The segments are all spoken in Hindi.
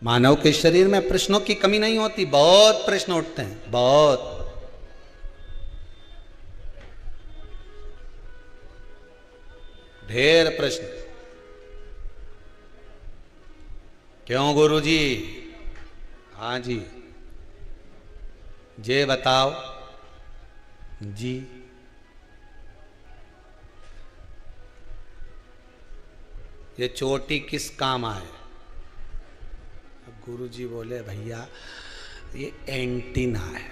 मानव के शरीर में प्रश्नों की कमी नहीं होती, बहुत प्रश्न उठते हैं, बहुत। ढेर प्रश्न। क्यों गुरुजी? हाँ जी, जे बताओ जी। ये चोटी किस काम आए? गुरुजी बोले भैया ये एंटीना है,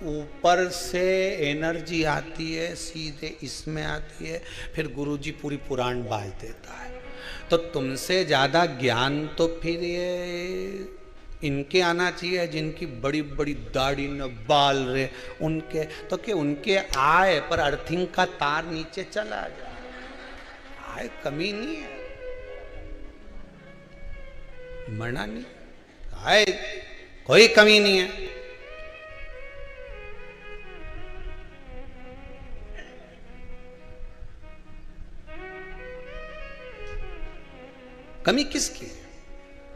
ऊपर से एनर्जी आती है सीधे इसमें आती है, फिर गुरुजी पूरी पुराण बाज देता है। तो तुमसे ज्यादा ज्ञान तो फिर ये इनके आना चाहिए, जिनकी बड़ी बड़ी दाढ़ी न बाल रे उनके, तो कि उनके आए पर अर्थिंग का तार नीचे चला जाए, आए कमी नहीं है, मना नहीं, आए कोई कमी नहीं है। कमी किसकी?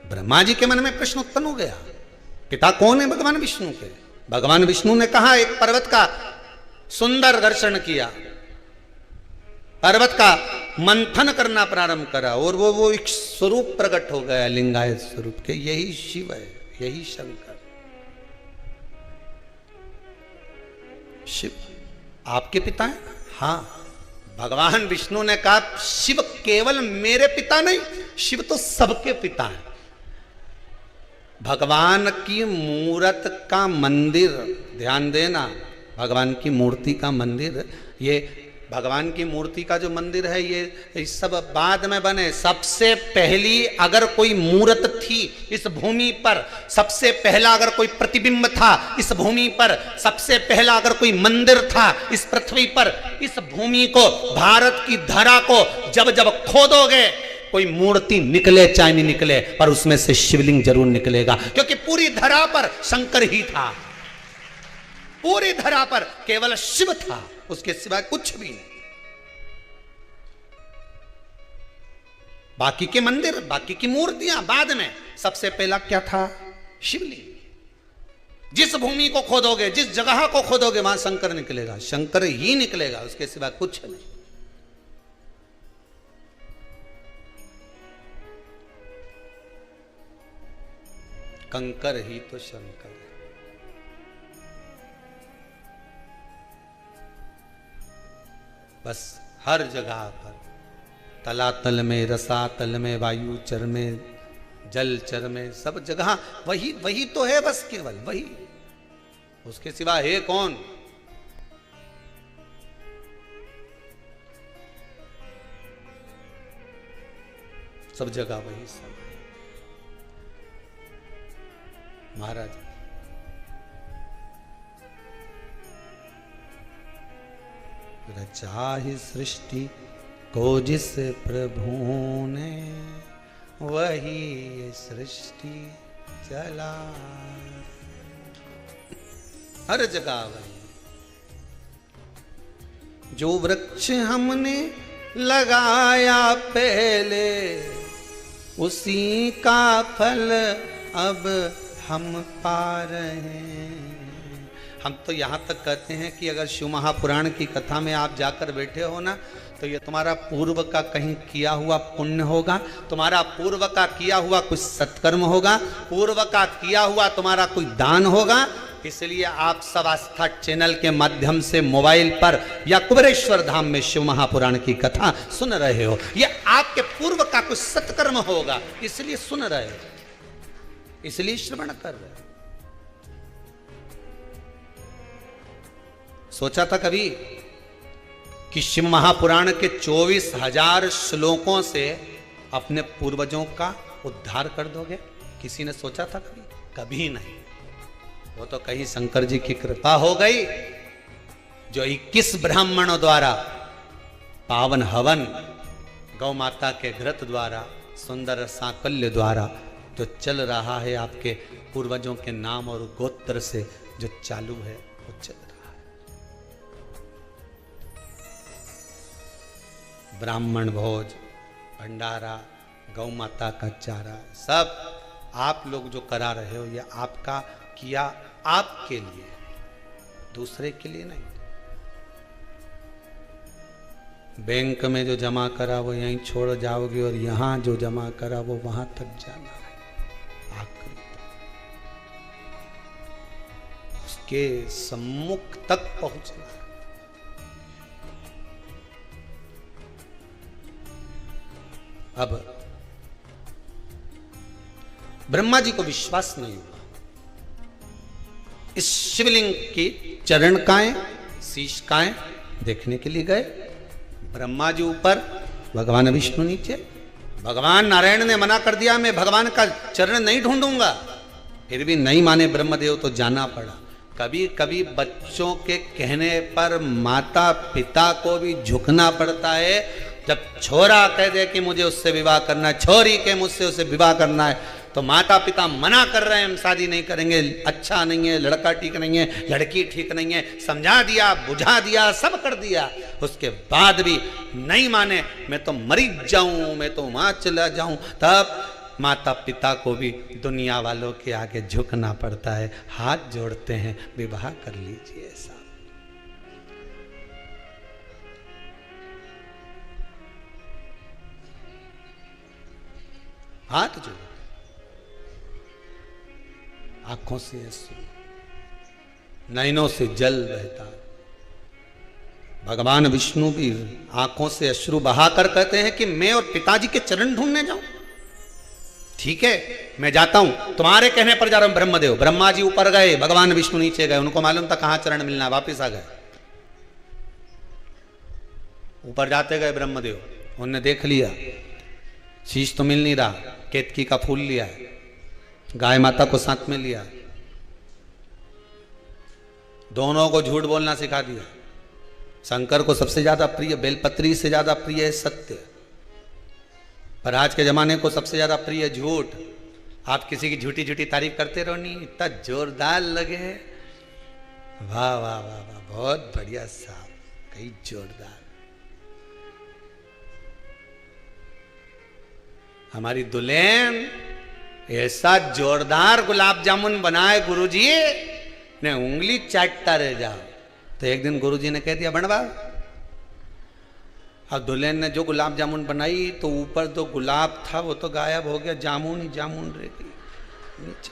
ब्रह्मा जी के मन में प्रश्न उत्पन्न हो गया, पिता कौन है? भगवान विष्णु के। भगवान विष्णु ने कहा, एक पर्वत का सुंदर दर्शन किया, पर्वत का मंथन करना प्रारंभ करा और वो एक स्वरूप प्रकट हो गया, लिंगायत स्वरूप के। यही शिव है, यही शंकर। शिव आपके पिता है? हाँ। भगवान विष्णु ने कहा, शिव केवल मेरे पिता नहीं, शिव तो सबके पिता है। भगवान की मूर्त का मंदिर, ध्यान देना, भगवान की मूर्ति का मंदिर, ये भगवान की मूर्ति का जो मंदिर है ये सब बाद में बने। सबसे पहली अगर कोई मूर्त थी इस भूमि पर, सबसे पहला अगर कोई प्रतिबिंब था इस भूमि पर, सबसे पहला अगर कोई मंदिर था इस पृथ्वी पर, इस भूमि को, भारत की धरा को जब जब खोदोगे कोई मूर्ति निकले चाहे नहीं निकले, पर उसमें से शिवलिंग जरूर निकलेगा, क्योंकि पूरी धरा पर शंकर ही था, पूरी धरा पर केवल शिव था, उसके सिवाय कुछ भी नहीं। बाकी के मंदिर, बाकी की मूर्तियां बाद में, सबसे पहला क्या था? शिवलिंग। जिस भूमि को खोदोगे, जिस जगह को खोदोगे, वहां शंकर निकलेगा, शंकर ही निकलेगा, उसके सिवाय कुछ नहीं। कंकर ही तो शंकर है। बस हर जगह पर, तलातल में, रसातल में, वायु चर में, जल चर में, सब जगह वही वही तो है, बस केवल वही, उसके सिवा है कौन? सब जगह वही सब। महाराज रचा ही सृष्टि को जिस प्रभु ने, वही ये सृष्टि चला। हर जगह वही। जो वृक्ष हमने लगाया पहले, उसी का फल अब हम पा रहे हैं। हम तो यहाँ तक कहते हैं कि अगर शिव महापुराण की कथा में आप जाकर बैठे हो ना, तो ये तुम्हारा पूर्व का कहीं किया हुआ पुण्य होगा, तुम्हारा पूर्व का किया हुआ कुछ सत्कर्म होगा, पूर्व का किया हुआ तुम्हारा कोई दान होगा। इसलिए आप सब आस्था चैनल के माध्यम से मोबाइल पर या कुबेरेश्वर धाम में शिव महापुराण की कथा सुन रहे हो, ये आपके पूर्व का कुछ सत्कर्म होगा, इसलिए सुन रहे हो, इसलिए श्रवण कर रहे हो। सोचा था कभी कि शिव महापुराण के 24,000 श्लोकों से अपने पूर्वजों का उद्धार कर दोगे? किसी ने सोचा था कभी? कभी नहीं। वो तो कहीं शंकर जी की कृपा हो गई, जो 21 ब्राह्मणों द्वारा पावन हवन, गौ माता के घृत द्वारा, सुंदर सांकल्य द्वारा जो चल रहा है, आपके पूर्वजों के नाम और गोत्र से जो चालू है, वो चल रहा है। ब्राह्मण भोज, भंडारा, गौ माता का चारा, सब आप लोग जो करा रहे हो ये आपका किया आपके लिए, दूसरे के लिए नहीं। बैंक में जो जमा करा वो यहीं छोड़ जाओगे और यहां जो जमा करा वो वहां तक जाना है, आखिरी तक उसके सम्मुख तक पहुंचना है। अब ब्रह्मा जी को विश्वास नहीं हुआ, इस शिवलिंग की चरण काएं, शीश काएं देखने के लिए गए। ब्रह्मा जी ऊपर, भगवान विष्णु नीचे। भगवान नारायण ने मना कर दिया मैं भगवान का चरण नहीं ढूंढूंगा, फिर भी नहीं माने ब्रह्मदेव तो जाना पड़ा। कभी कभी बच्चों के कहने पर माता पिता को भी झुकना पड़ता है। जब छोरा कह दे कि मुझे उससे विवाह करना है, छोरी के मुझसे उससे विवाह करना है, तो माता पिता मना कर रहे हैं हम शादी नहीं करेंगे, अच्छा नहीं है, लड़का ठीक नहीं है, लड़की ठीक नहीं है, समझा दिया बुझा दिया सब कर दिया, उसके बाद भी नहीं माने, मैं तो मरी जाऊं, मैं तो वहां चला जाऊं, तब माता पिता को भी दुनिया वालों के आगे झुकना पड़ता है, हाथ जोड़ते हैं, विवाह कर लीजिए साहब। हाथ जोड़, आंखों से अश्रु, नैनों से जल बहता। भगवान विष्णु भी आंखों से अश्रु बहाकर कहते हैं कि मैं और पिताजी के चरण ढूंढने जाऊं। ठीक है मैं जाता हूं, तुम्हारे कहने पर जा रहा हूं ब्रह्मदेव। ब्रह्मा जी ऊपर गए, भगवान विष्णु नीचे गए, उनको मालूम था कहां चरण मिलना, वापिस आ गए। ऊपर जाते गए ब्रह्मदेव, उन्होंने देख लिया शीश तो मिल नहीं रहा, केतकी का फूल लिया है, गाय माता को साथ में लिया, दोनों को झूठ बोलना सिखा दिया। शंकर को सबसे ज्यादा प्रिय बेलपत्री से ज्यादा प्रिय है सत्य, पर आज के जमाने को सबसे ज्यादा प्रिय झूठ। आप किसी की झूठी झूठी तारीफ करते रहो, नहीं इतना जोरदार लगे, वाह वाह वाह वाह बहुत बढ़िया साहब, कई जोरदार। हमारी दुल्हन ऐसा जोरदार गुलाब जामुन बनाए गुरुजी ने उंगली चाटता रह जाओ। तो एक दिन गुरुजी ने कह दिया बनवा। अब दुल्हन ने जो गुलाब जामुन बनाई तो ऊपर जो गुलाब था वो तो गायब हो गया, जामुन ही जामुन रह गई नीचे।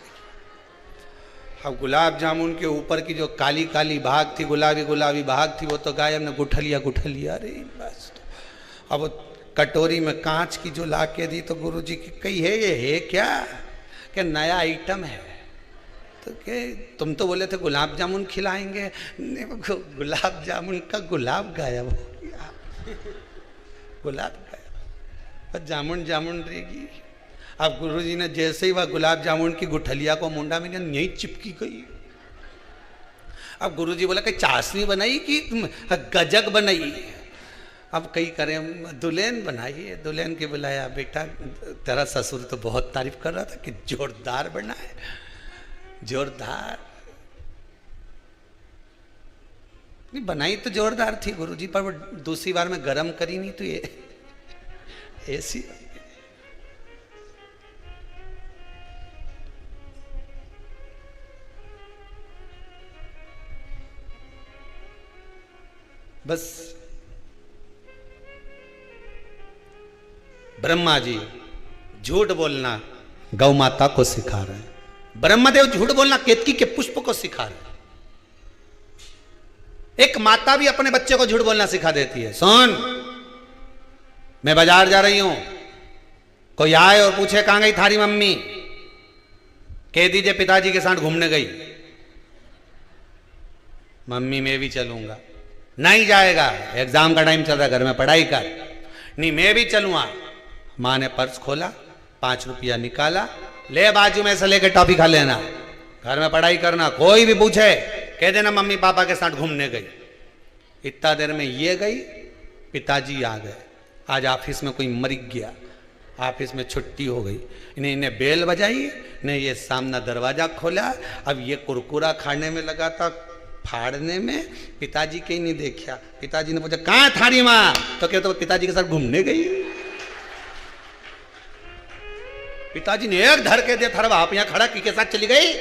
अब गुलाब जामुन के ऊपर की जो काली काली भाग थी, गुलाबी गुलाबी भाग थी, वो तो गायब ने गुठलिया गुठलिया रे बस। तो अब कटोरी में कांच की जो ला के दी तो गुरुजी की कही है ये है क्या, कि नया आइटम है। तो के तुम तो बोले थे गुलाब जामुन खिलाएंगे, गुलाब जामुन का गुलाब गायब हो गया, गुलाब गायब, पर जामुन जामुन रहेगी। अब गुरुजी ने जैसे ही वह गुलाब जामुन की गुठलिया को मुंडा में यही चिपकी गई। अब गुरुजी बोला कि चाशनी बनाई कि गजक बनाई। अब कई करें दुल्हन बनाई है, दुल्हन के बुलाया, बेटा तेरा ससुर तो बहुत तारीफ कर रहा था कि जोरदार बना है, जोरदार। नहीं बनाई तो जोरदार थी गुरुजी, पर वो दूसरी बार में गरम करी नहीं तो ये ऐसी। बस ब्रह्मा जी झूठ बोलना गौ माता को सिखा रहे हैं, ब्रह्मदेव झूठ बोलना केतकी के पुष्प को सिखा रहे हैं। एक माता भी अपने बच्चे को झूठ बोलना सिखा देती है। सुन मैं बाजार जा रही हूं, कोई आए और पूछे कहां गई थारी मम्मी, कह दीजिए पिताजी के साथ घूमने गई। मम्मी मैं भी चलूंगा। नहीं जाएगा, एग्जाम का टाइम चल रहा है, घर में पढ़ाई कर। नहीं मैं भी चलूंगा। माँ ने पर्स खोला, 5 रुपया निकाला, ले बाजू में से लेके टॉफी खा लेना, घर में पढ़ाई करना। कोई भी पूछे कह देना मम्मी पापा के साथ घूमने गई। इतना देर में ये गई, पिताजी आ गए। आज ऑफिस में कोई मर गया, ऑफिस में छुट्टी हो गई। इन्हें बेल बजाई, ने ये सामने दरवाजा खोला। अब ये कुरकुरा खाने में लगा था, फाड़ने में, पिताजी के ही नहीं देखा। पिताजी ने पूछा कहाँ थारी माँ, तो कहते पिताजी के साथ घूमने गई। पिताजी ने एक धर के दिया, थारा बाप यहाँ खड़ा की के साथ चली गई,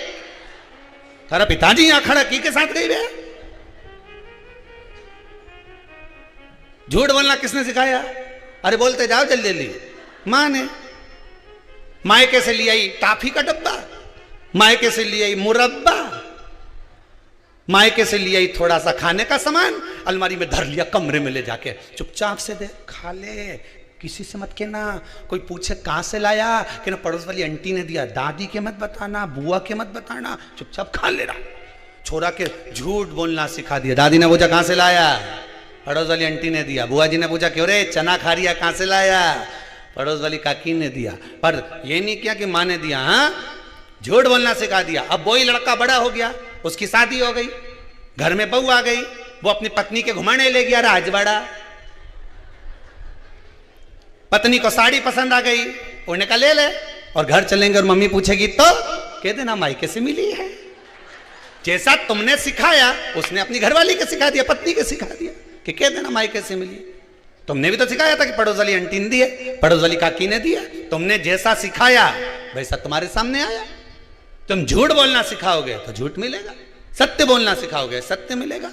थारा पिताजी यहाँ खड़ा की के साथ गई बे। झूठ बोलना किसने सिखाया? अरे बोलते जाओ जल्दी जल्दी। माँ ने मायके से ले आई टाफी का डब्बा, मायके से ले आई मुरब्बा, मायके से ले आई थोड़ा सा खाने का सामान, अलमारी में धर लिया, कमरे में ले जाके चुपचाप से दे, खा ले, किसी से मत कहना। कोई पूछे कहां से लाया, कि ना पड़ोस वाली आंटी ने दिया, दादी के मत बताना, बुआ के मत बताना, चुपचाप खा ले रहा। छोरा के झूठ बोलना सिखा दिया। दादी ने पूछा कहां से लाया, पड़ोस वाली आंटी ने दिया। बुआ जी ने पूछा क्यों रे चना खा रही है, कहां से लाया, पड़ोस वाली काकी ने दिया। पर ये नहीं किया कि माँ ने दिया। हाँ, झूठ बोलना सिखा दिया। अब वही लड़का बड़ा हो गया, उसकी शादी हो गई, घर में बहू आ गई, वो अपनी पत्नी के घुमाने ले गया राजवाड़ा। पत्नी को साड़ी पसंद आ गई, उन्होंने कहा ले ले, और घर चलेंगे और मम्मी पूछेगी तो कह देना मायके से मिली है। जैसा तुमने सिखाया उसने अपनी घरवाली के सिखा दिया, पत्नी के सिखा दिया कि कह देना मायके से मिली। तुमने भी तो सिखाया था कि पड़ोस वाली आंटी ने दिए, पड़ोस वाली काकी ने दिया। तुमने जैसा सिखाया वैसा तुम्हारे सामने आया। तुम झूठ बोलना सिखाओगे तो झूठ मिलेगा, सत्य बोलना सिखाओगे सत्य मिलेगा।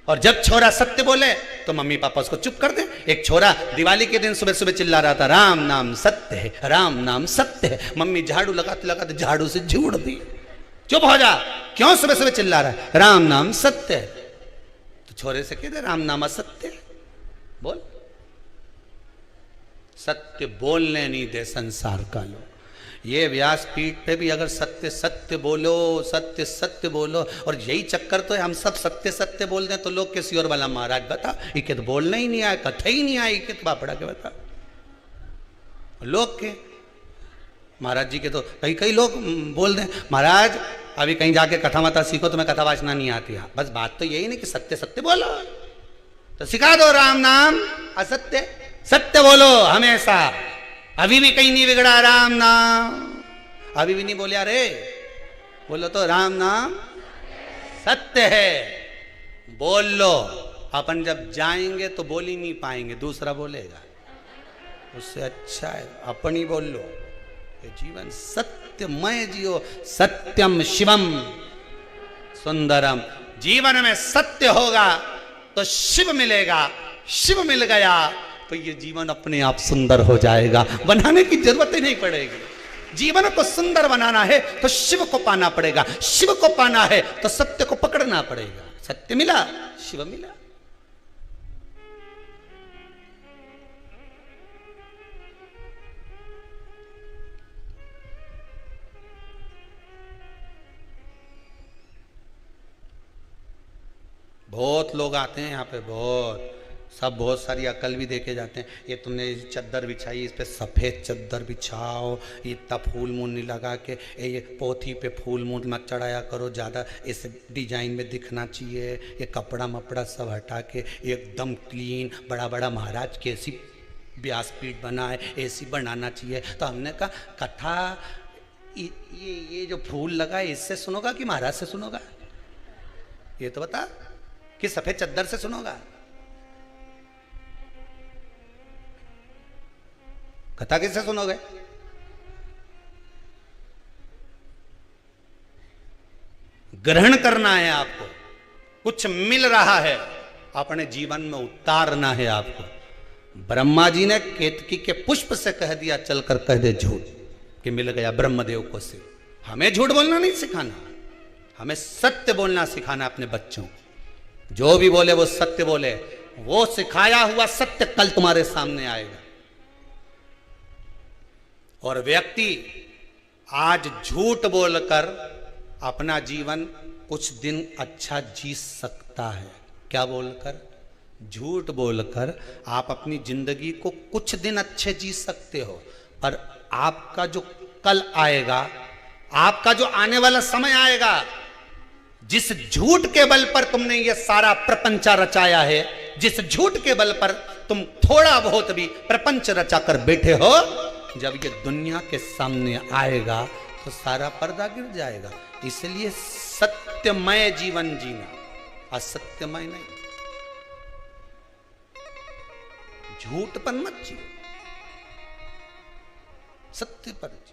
और जब छोरा सत्य बोले तो मम्मी पापा उसको चुप कर दे। एक छोरा दिवाली के दिन सुबह सुबह चिल्ला रहा था राम नाम सत्य है, राम नाम सत्य है। मम्मी झाड़ू लगाते लगाते झाड़ू से झूड़ दी, चुप हो जा, क्यों सुबह सुबह चिल्ला रहा है, राम नाम सत्य है। तो छोरे से कह दे राम नाम असत्य है, बोल। सत्य बोलने नहीं दे संसार का लोग। ये व्यासपीठ पे भी अगर सत्य सत्य बोलो, सत्य सत्य बोलो, और यही चक्कर तो है, हम सब सत्य सत्य बोल दें तो लोग किसी और वाला महाराज बता इके तो बोलना ही नहीं आया, कथा ही नहीं आई, इके तो बापड़ा के बता। लोग के महाराज जी के तो कई कई लोग बोल दें महाराज अभी कहीं जाके कथा मता सीखो, तुम्हें कथा वाचना नहीं आती है। बस बात तो यही नहीं कि सत्य सत्य बोलो, तो सिखा दो राम नाम असत्य, सत्य बोलो हमेशा। अभी भी कहीं नहीं बिगड़ा राम नाम, अभी भी नहीं बोलिया रे, बोलो तो राम नाम सत्य है, बोल लो। अपन जब जाएंगे तो बोल ही नहीं पाएंगे, दूसरा बोलेगा, उससे अच्छा है अपन ही बोल लो। ये जीवन सत्यमय जियो, सत्यम शिवम सुंदरम। जीवन में सत्य होगा तो शिव मिलेगा, शिव मिल गया तो ये जीवन अपने आप सुंदर हो जाएगा, बनाने की जरूरत ही नहीं पड़ेगी। जीवन को सुंदर बनाना है तो शिव को पाना पड़ेगा, शिव को पाना है तो सत्य को पकड़ना पड़ेगा। सत्य मिला, शिव मिला। बहुत लोग आते हैं यहाँ पे, बहुत सब बहुत सारी अकल भी देके जाते हैं। ये तुमने चद्दर बिछाई, इस पे सफ़ेद चद्दर बिछाओ, ये इतना फूल मूल नहीं लगा के, ये पोथी पे फूल मूल मत चढ़ाया करो, ज़्यादा इस डिजाइन में दिखना चाहिए, ये कपड़ा मपड़ा सब हटा के एकदम क्लीन, बड़ा बड़ा महाराज कैसी व्यासपीठ बना है ऐसी बनाना चाहिए। तो हमने कहा कथा ये जो फूल लगा है इससे सुनोगा कि महाराज से सुनोगा, ये तो बता, कि सफ़ेद चद्दर से सुनोगा। कथा किससे सुनोगे? ग्रहण करना है आपको, कुछ मिल रहा है अपने जीवन में उतारना है आपको। ब्रह्मा जी ने केतकी के पुष्प से कह दिया चलकर कह दे झूठ, कि मिल गया ब्रह्मदेव को शिव। हमें झूठ बोलना नहीं सिखाना, हमें सत्य बोलना सिखाना अपने बच्चों को। जो भी बोले वो सत्य बोले, वो सिखाया हुआ सत्य कल तुम्हारे सामने आएगा। और व्यक्ति आज झूठ बोलकर अपना जीवन कुछ दिन अच्छा जी सकता है। क्या बोलकर? झूठ बोलकर आप अपनी जिंदगी को कुछ दिन अच्छे जी सकते हो, पर आपका जो कल आएगा, आपका जो आने वाला समय आएगा, जिस झूठ के बल पर तुमने ये सारा प्रपंच रचाया है, जिस झूठ के बल पर तुम थोड़ा बहुत भी प्रपंच रचा कर बैठे हो, जब ये दुनिया के सामने आएगा तो सारा पर्दा गिर जाएगा। इसलिए सत्यमय जीवन जीना, असत्यमय नहीं। झूठ पर मत जियो, सत्य पर जियो।